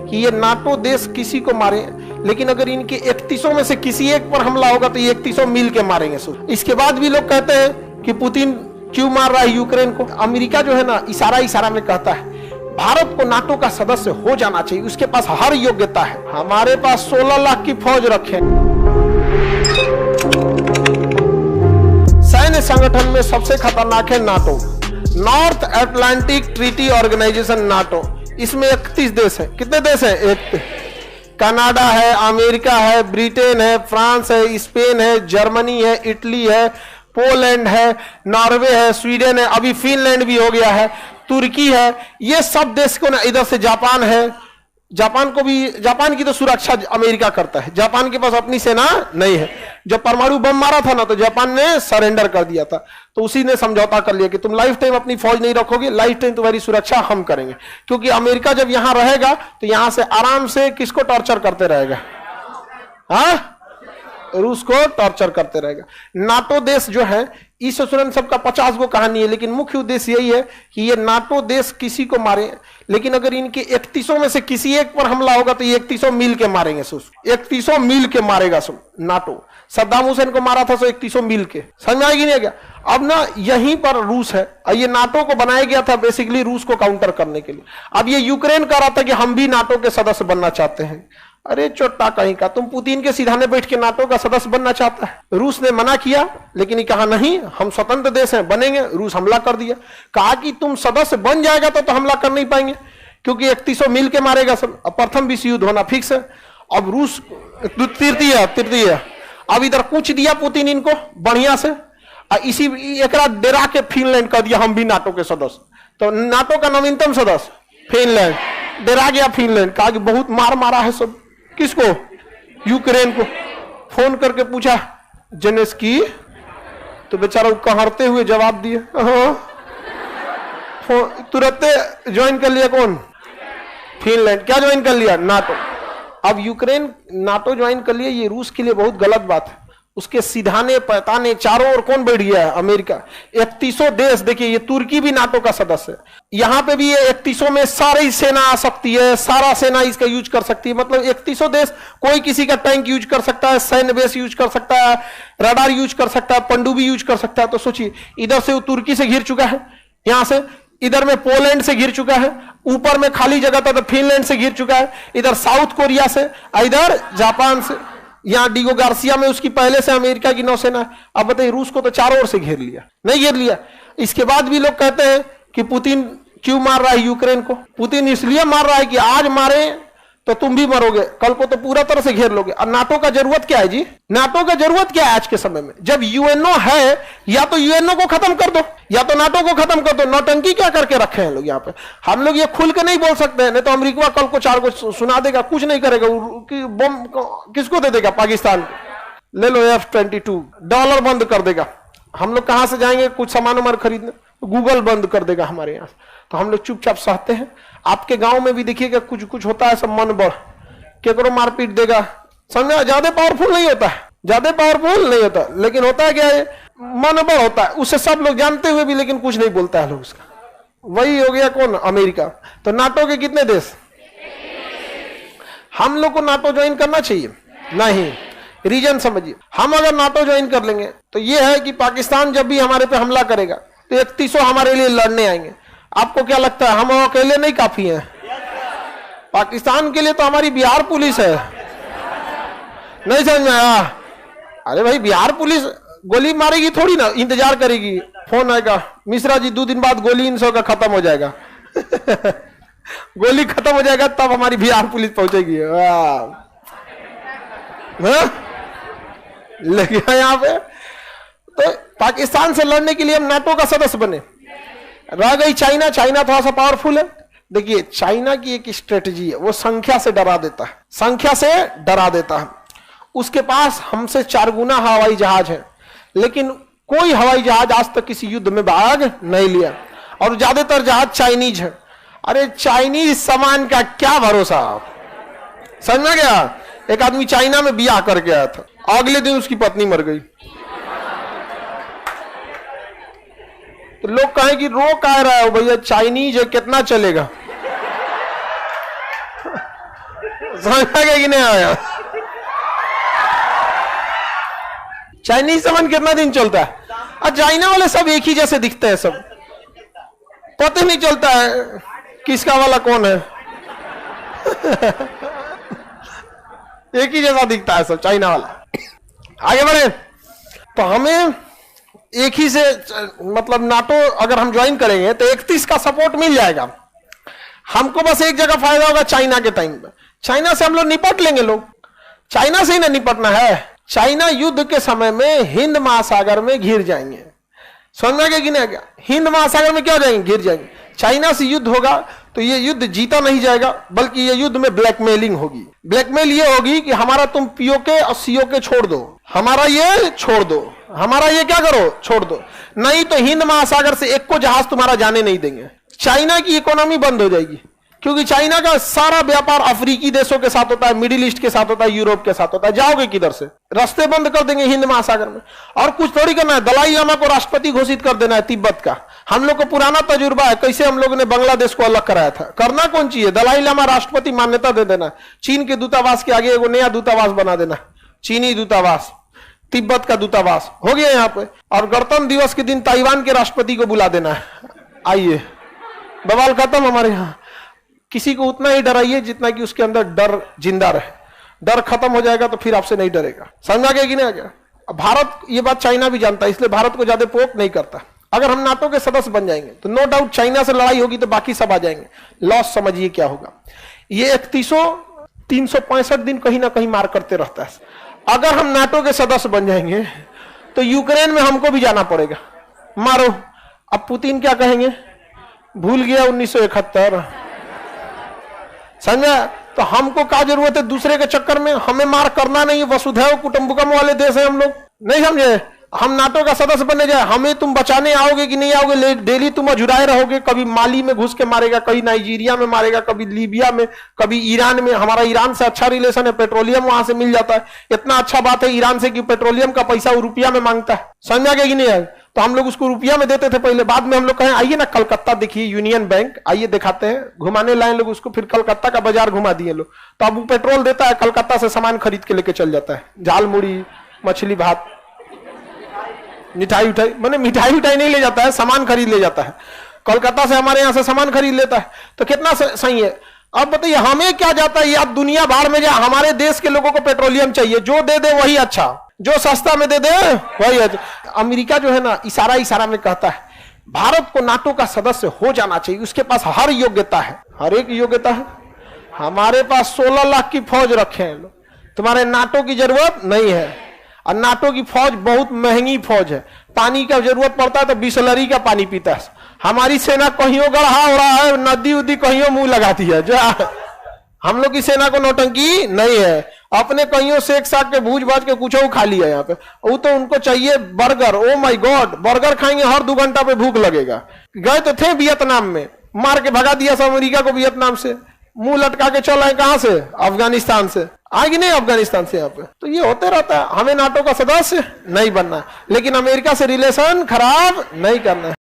कि ये नाटो देश किसी को मारे, लेकिन अगर इनके 31 में से किसी एक पर हमला होगा तो ये 31 मिल के मारेंगे। इसके बाद भी लोग कहते हैं कि पुतिन क्यों मार रहा है यूक्रेन को। अमेरिका जो है ना, इशारा में कहता है भारत को नाटो का सदस्य हो जाना चाहिए, उसके पास हर योग्यता है। हमारे पास 16 लाख की फौज रखे। सैन्य संगठन में सबसे खतरनाक है NATO, North Atlantic Treaty Organisation NATO. इसमें 31 देश है। कितने देश हैं? एक कनाडा है, अमेरिका है, ब्रिटेन है, फ्रांस है, स्पेन है, जर्मनी है, इटली है, पोलैंड है, नॉर्वे है, स्वीडन है, अभी फिनलैंड भी हो गया है, तुर्की है। ये सब देश को ना, इधर से जापान है। जापान को भी, जापान की तो सुरक्षा अमेरिका करता है, जापान के पास अपनी सेना नहीं है। जब परमाणु बम मारा था ना तो जापान ने सरेंडर कर दिया था, तो उसी ने समझौता कर लिया कि तुम लाइफ टाइम अपनी फौज नहीं रखोगे, लाइफ टाइम तुम्हारी सुरक्षा हम करेंगे। क्योंकि अमेरिका जब यहां रहेगा तो यहां से आराम से किसको टॉर्चर करते रहेगा? हाँ, रूस को टॉर्चर करते रहेगा। नाटो देश जो है, इस सबका 50 गो कहानी है, लेकिन मुख्य उद्देश्य यही है कि ये नाटो देश किसी को मारे, लेकिन अगर इनके 31 में से किसी एक पर हमला होगा तो ये 31 मिल के मारेंगे। 31 मिल के मारेगा नाटो। सद्दाम हुसैन को मारा था 31 मिल के। समझ में आएगी नहीं क्या? अब ना यहीं पर रूस है, ये नाटो को बनाया गया था बेसिकली रूस को काउंटर करने के लिए। अब ये यूक्रेन कह रहा था कि हम भी नाटो के सदस्य बनना चाहते हैं। अरे चोट्टा कहीं का, तुम पुतिन के सिधाने बैठ के नाटो का सदस्य बनना चाहता है। रूस ने मना किया, लेकिन ये कहा नहीं, हम स्वतंत्र देश हैं, बनेंगे। रूस हमला कर दिया, कहा कि तुम सदस्य बन जाएगा तो हमला कर नहीं पाएंगे, क्योंकि 31 मिल के मारेगा सब। अब प्रथम विश्व युद्ध होना फिक्स है। अब रूस तृतीय अब इधर पूछ दिया पुतिन इनको बढ़िया से, इसी एक डेरा के फिनलैंड कर दिया हम भी नाटो के सदस्य। तो नाटो का नवीनतम सदस्य फिनलैंड, डेरा गया फिनलैंड, कहा कि बहुत मार मारा है सब। किसको? यूक्रेन को। फोन करके पूछा जेलेंस्की, तो बेचारा कहरते हुए जवाब दिए, तुरंत ज्वाइन कर लिया। कौन? फिनलैंड। क्या ज्वाइन कर लिया? नाटो। अब यूक्रेन नाटो ज्वाइन कर लिया, ये रूस के लिए बहुत गलत बात है। उसके सिधाने पैताने चारों ओर कौन बैठ गया है? अमेरिका। 31 देश, देखिए ये तुर्की भी नाटो का सदस्य है। यहां पे भी ये 31 में सारी सेना आ सकती है, सारा सेना इसका यूज कर सकती है। मतलब 31 देश, कोई किसी का टैंक यूज कर सकता है, सैन्य बेस यूज कर सकता है, रडार यूज कर सकता है, पनडुब्बी यूज कर सकता है। तो सोचिए, इधर से वो तुर्की से घिर चुका है, यहां से इधर में पोलैंड से घिर चुका है, ऊपर में खाली जगह था तो फिनलैंड से घिर चुका है, इधर साउथ कोरिया से, इधर जापान से, यहां डिगो गार्सिया में उसकी पहले से अमेरिका की नौसेना है। अब बताइए, रूस को तो चारों ओर से घेर लिया, नहीं घेर लिया। इसके बाद भी लोग कहते हैं कि पुतिन क्यों मार रहा है यूक्रेन को। पुतिन इसलिए मार रहा है कि आज मारे तो तुम भी मरोगे, कल को तो पूरा तरह से घेर लोगे। और नाटो का जरूरत क्या है जी? नाटो का जरूरत क्या है आज के समय में? जब यूएनओ है, या तो यूएनओ को खत्म कर दो या तो नाटो को खत्म कर दो। नौटंकी क्या करके रखे हैं लोग यहाँ पे। हम लोग ये खुल के नहीं बोल सकते हैं, नहीं तो अमेरिका कल को 4 को सुना देगा, कुछ नहीं करेगा। बम किसको दे देगा? पाकिस्तान को। ले लो F-22, डॉलर बंद कर देगा। हम लोग कहां से जाएंगे कुछ सामान उमान खरीदने? गूगल बंद कर देगा हमारे यहाँ। तो हम लोग चुपचाप सहते हैं। आपके गांव में भी देखिएगा कुछ कुछ होता है, सब मन बढ़ केकरो मारपीट देगा। समझा? ज्यादा पावरफुल नहीं होता है, ज्यादा पावरफुल नहीं होता, लेकिन होता है क्या है, मन बढ़ होता है। उससे सब लोग जानते हुए भी लेकिन कुछ नहीं बोलता है लोग उसका। वही हो गया कौन? अमेरिका। तो नाटो के कितने देश? हम लोग को नाटो ज्वाइन करना चाहिए? नहीं। रीजन समझिए, हम अगर नाटो ज्वाइन कर लेंगे तो यह है कि पाकिस्तान जब भी हमारे पे हमला करेगा तो 31 हमारे लिए लड़ने आएंगे। आपको क्या लगता है हम अकेले नहीं काफी हैं? पाकिस्तान के लिए तो हमारी बिहार पुलिस है। नहीं समझ में आया? अरे भाई, बिहार पुलिस गोली मारेगी थोड़ी ना, इंतजार करेगी, फोन आएगा, मिश्रा जी 2 दिन बाद गोली इन का खत्म हो जाएगा। गोली खत्म हो जाएगा तब हमारी बिहार पुलिस पहुंचेगी। लेकिन यहाँ पे तो पाकिस्तान से लड़ने के लिए हम नाटो का सदस्य बने। रह गई चाइना, चाइना थोड़ा सा पावरफुल है। देखिए, चाइना की एक स्ट्रेटजी है, वो संख्या से डरा देता है, संख्या से डरा देता है। उसके पास हमसे 4 गुना हवाई जहाज है, लेकिन कोई हवाई जहाज आज तक किसी युद्ध में भाग नहीं लिया, और ज्यादातर जहाज चाइनीज है। अरे चाइनीज सामान का क्या भरोसा? समझ में गया? एक आदमी चाइना में बियाह करके आया था, अगले दिन उसकी पत्नी मर गई। तो लोग कहें कि रो कह रहा है भैया, चाइनीज है, कितना चलेगा? समझ आ गया कि नहीं आया? चाइनीज सामान कितना दिन चलता है? और चाइना वाले सब एक ही जैसे दिखते हैं, सब पता नहीं चलता है किसका वाला कौन है। एक ही जैसा दिखता है सब चाइना वाला। आगे बढ़े तो हमें एक ही से मतलब नाटो अगर हम ज्वाइन करेंगे तो 31 का सपोर्ट मिल जाएगा हमको। बस एक जगह फायदा होगा चाइना के टाइम पे। चाइना से हम लोग निपट लेंगे। लोग चाइना से ही ना निपटना है। चाइना युद्ध के समय में हिंद महासागर में घिर जाएंगे। समझ में आ गया कि नहीं आ गया? हिंद महासागर में क्या हो जाएंगे? घिर जाएंगे। चाइना से युद्ध होगा तो ये युद्ध जीता नहीं जाएगा, बल्कि ये युद्ध में ब्लैकमेलिंग होगी। ब्लैकमेल ये होगी कि हमारा तुम पीओके और सीओके छोड़ दो, हमारा ये छोड़ दो, हमारा ये क्या करो, छोड़ दो, नहीं तो हिंद महासागर से एक को जहाज तुम्हारा जाने नहीं देंगे। चाइना की इकोनॉमी बंद हो जाएगी, क्योंकि चाइना का सारा व्यापार अफ्रीकी देशों के साथ होता है, मिडिल ईस्ट के साथ होता है, यूरोप के साथ होता है। जाओगे किधर से? रास्ते बंद कर देंगे हिंद महासागर में। और कुछ थोड़ी करना है, दलाई लामा को राष्ट्रपति घोषित कर देना है तिब्बत का। हम लोग को पुराना तजुर्बा है, कैसे हम लोगों ने बांग्लादेश को अलग कराया था। करना कौन चाहिए? दलाई लामा राष्ट्रपति मान्यता दे देना। चीन के दूतावास के आगे एगो नया दूतावास बना देना, चीनी दूतावास, तिब्बत का दूतावास हो गया यहाँ पे। और गणतंत्र दिवस के दिन ताइवान के राष्ट्रपति को बुला देना है, आइए, बवाल खत्म। हमारे यहाँ किसी को उतना ही डराइए जितना कि उसके अंदर डर जिंदा रहे। डर खत्म हो जाएगा तो फिर आपसे नहीं डरेगा। समझा गया कि नहीं आ गया? भारत ये बात चाइना भी जानता है, इसलिए भारत को ज्यादा पोक नहीं करता। अगर हम नाटो के सदस्य बन जाएंगे तो नो डाउट चाइना से लड़ाई होगी तो बाकी सब आ जाएंगे। लॉस समझिए क्या होगा। ये 365 दिन कहीं ना कहीं मार करते रहता है। अगर हम नाटो के सदस्य बन जाएंगे तो यूक्रेन में हमको भी जाना पड़ेगा, मारो। अब पुतिन क्या कहेंगे? भूल गया 1971। समझा? तो हमको क्या जरूरत है दूसरे के चक्कर में? हमें मार करना नहीं है। वसुधैव कुटुंबकम वाले देश है हम लोग, नहीं समझे? हम नाटो का सदस्य बनने जाए, हमें तुम बचाने आओगे कि नहीं आओगे? डेली तुम अजुराए रहोगे। कभी माली में घुस के मारेगा, कभी नाइजीरिया में मारेगा, कभी लीबिया में, कभी ईरान में। हमारा ईरान से अच्छा रिलेशन है, पेट्रोलियम वहां से मिल जाता है। इतना अच्छा बात है ईरान से कि पेट्रोलियम का पैसा वो रुपया में मांगता है। समझा गया कि नहीं है? तो हम लोग उसको रुपया में देते थे पहले, बाद में हम लोग कहें आइए ना कलकत्ता देखिए, यूनियन बैंक, आइए दिखाते हैं, घुमाने लाए लोग उसको। फिर कलकत्ता का बाजार घुमा दिए लोग। तो अब वो पेट्रोल देता है, कलकत्ता से सामान खरीद के लेके चल जाता है। झाल मुड़ी, मछली भात, मिठाई उठाई, मैंने मिठाई उठाई नहीं ले जाता है, सामान खरीद ले जाता है। कोलकाता से हमारे यहां से सामान खरीद लेता है। तो कितना सही है? अब बताइए हमें क्या जाता है? अब दुनिया बाहर में जाए, हमारे देश के लोगों को पेट्रोलियम चाहिए, जो दे दे वही अच्छा, जो सस्ता में दे दे वही अच्छा। अमेरिका जो है ना, इशारा इशारा में कहता है भारत को नाटो का सदस्य हो जाना चाहिए। उसके पास हर योग्यता है, हर एक योग्यता है। हमारे पास 16 लाख की फौज रखे हैं लोग, तुम्हारे नाटो की जरूरत नहीं है। और नाटो की फौज बहुत महंगी फौज है। पानी का जरूरत पड़ता है तो बिसलरी का पानी पीता है। हमारी सेना कहियों गढ़ा हो रहा है, नदी उदी कहियों मुंह लगाती है। जो हम लोग की सेना को नौटंकी नहीं है, अपने कहियों सेक साक के भूज भाज के कुछ खा लिया यहाँ पे। वो तो उनको चाहिए burger. Oh my God, burger खाएंगे हर 2 घंटा पे भूख लगेगा। गए तो थे वियतनाम में, मार के भगा दिया सब अमेरिका को वियतनाम से। मुंह लटका के चल आए कहां से? अफगानिस्तान से। आएगी नहीं अफगानिस्तान से यहाँ पे। तो ये होते रहता है। हमें नाटो का सदस्य नहीं बनना है, लेकिन अमेरिका से रिलेशन खराब नहीं करना है।